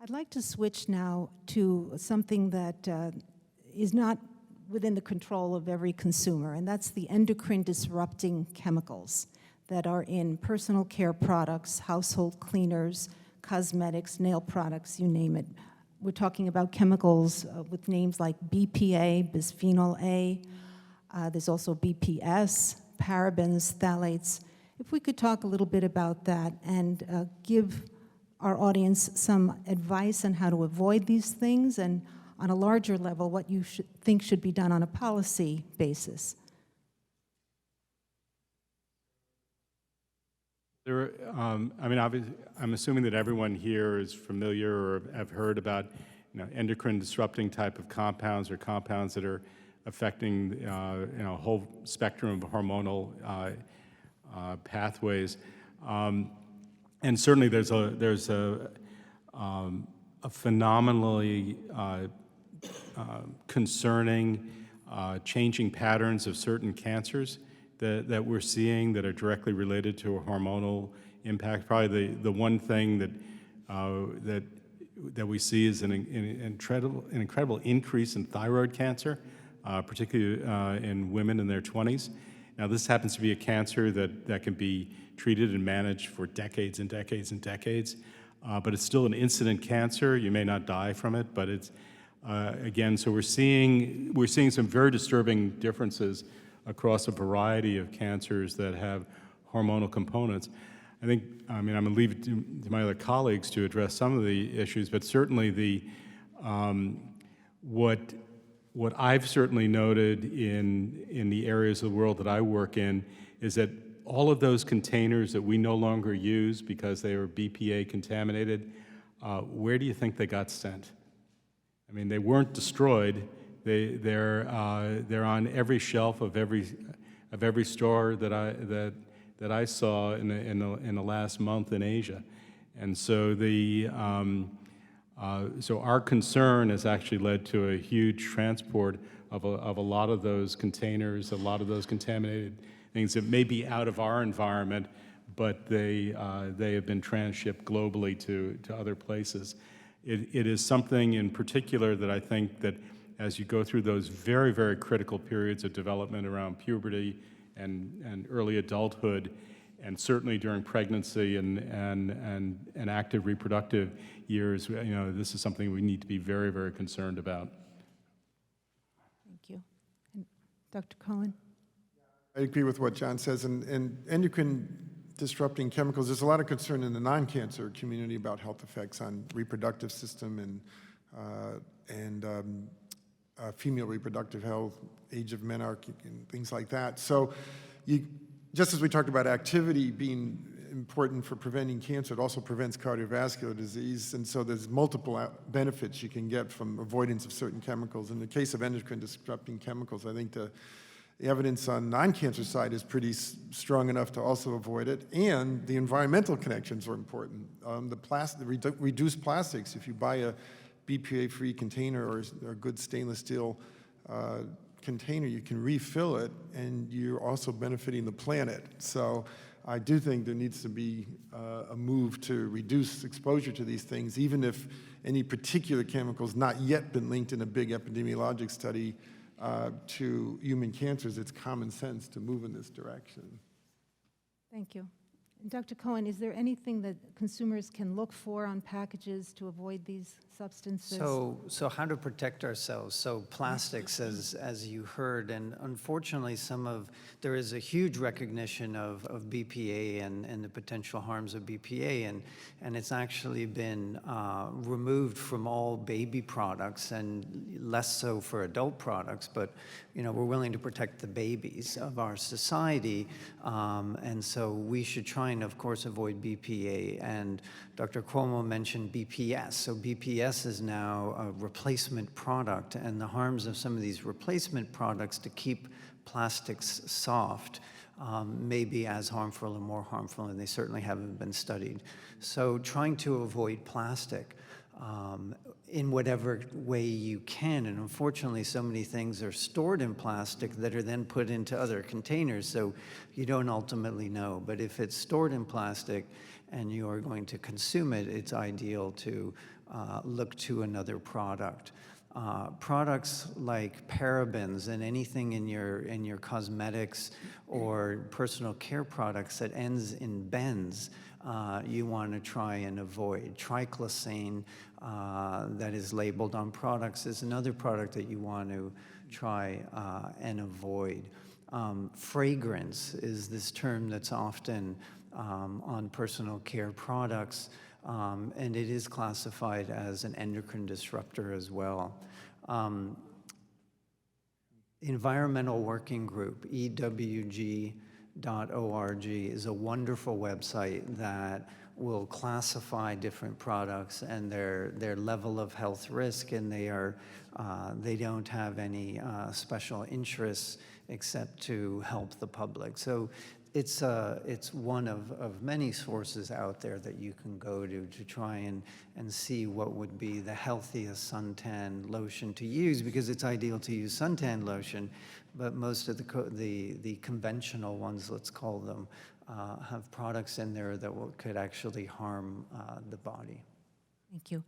I'd like to switch now to something that is not within the control of every consumer, and that's the endocrine disrupting chemicals that are in personal care products, household cleaners, cosmetics, nail products, you name it. We're talking about chemicals with names like BPA, bisphenol A. There's also BPS, parabens, phthalates. If we could talk a little bit about that and give our audience some advice on how to avoid these things, and on a larger level, what you think should be done on a policy basis. Obviously, I'm assuming that everyone here is familiar or have heard about, endocrine disrupting type of compounds or compounds that are affecting, a whole spectrum of hormonal pathways. And certainly, there's a phenomenally concerning changing patterns of certain cancers that we're seeing that are directly related to a hormonal impact. Probably the one thing that we see is an incredible increase in thyroid cancer, particularly in women in their 20s. Now, this happens to be a cancer that can be treated and managed for decades and decades and decades, but it's still an incident cancer. You may not die from it, but it's again. So we're seeing some very disturbing differences across a variety of cancers that have hormonal components. I'm going to leave it to my other colleagues to address some of the issues, but certainly what I've certainly noted in the areas of the world that I work in is that all of those containers that we no longer use because they are BPA contaminated, where do you think they got sent? I mean, they weren't destroyed. They're on every shelf of every store that I saw in the last month in Asia, and so so our concern has actually led to a huge transport of a lot of those containers, a lot of those contaminated things that may be out of our environment, but they have been transshipped globally to other places. It is something in particular that I think that as you go through those very, very critical periods of development around puberty and early adulthood, and certainly during pregnancy and active reproductive years, this is something we need to be very, very concerned about. Thank you. And Dr. Cohen? I agree with what John says, and endocrine disrupting chemicals, there's a lot of concern in the non-cancer community about health effects on reproductive system and female reproductive health, age of menarche, and things like that. So just as we talked about activity being important for preventing cancer, it also prevents cardiovascular disease, and so there's multiple benefits you can get from avoidance of certain chemicals. In the case of endocrine disrupting chemicals, I think the evidence on non-cancer side is pretty strong enough to also avoid it, and the environmental connections are important. The reduced plastics, if you buy a BPA-free container or a good stainless steel container, you can refill it, and you're also benefiting the planet. So I do think there needs to be a move to reduce exposure to these things, even if any particular chemical's not yet been linked in a big epidemiologic study to human cancers. It's common sense to move in this direction. Thank you. Dr. Cohen, is there anything that consumers can look for on packages to avoid these substances? So how to protect ourselves? So plastics, as you heard, and unfortunately there is a huge recognition of BPA and the potential harms of BPA, and it's actually been removed from all baby products and less so for adult products, but we're willing to protect the babies of our society, and so we should try and, of course, avoid BPA. And Dr. Cuomo mentioned BPS. So BPS is now a replacement product, and the harms of some of these replacement products to keep plastics soft may be as harmful or more harmful, and they certainly haven't been studied. So trying to avoid plastic in whatever way you can, and unfortunately so many things are stored in plastic that are then put into other containers, so you don't ultimately know. But if it's stored in plastic and you are going to consume it, it's ideal to look to another product. Products like parabens and anything in your cosmetics or personal care products that ends in bens, you want to try and avoid. Triclosan that is labeled on products is another product that you want to try and avoid. Fragrance is this term that's often on personal care products, and it is classified as an endocrine disruptor as well. Environmental Working Group, EWG.org, is a wonderful website that will classify different products and their level of health risk, and they don't have any special interests except to help the public. So it's one of many sources out there that you can go to try and see what would be the healthiest suntan lotion to use, because it's ideal to use suntan lotion, but most of the conventional ones, let's call them, have products in there that could actually harm the body. Thank you.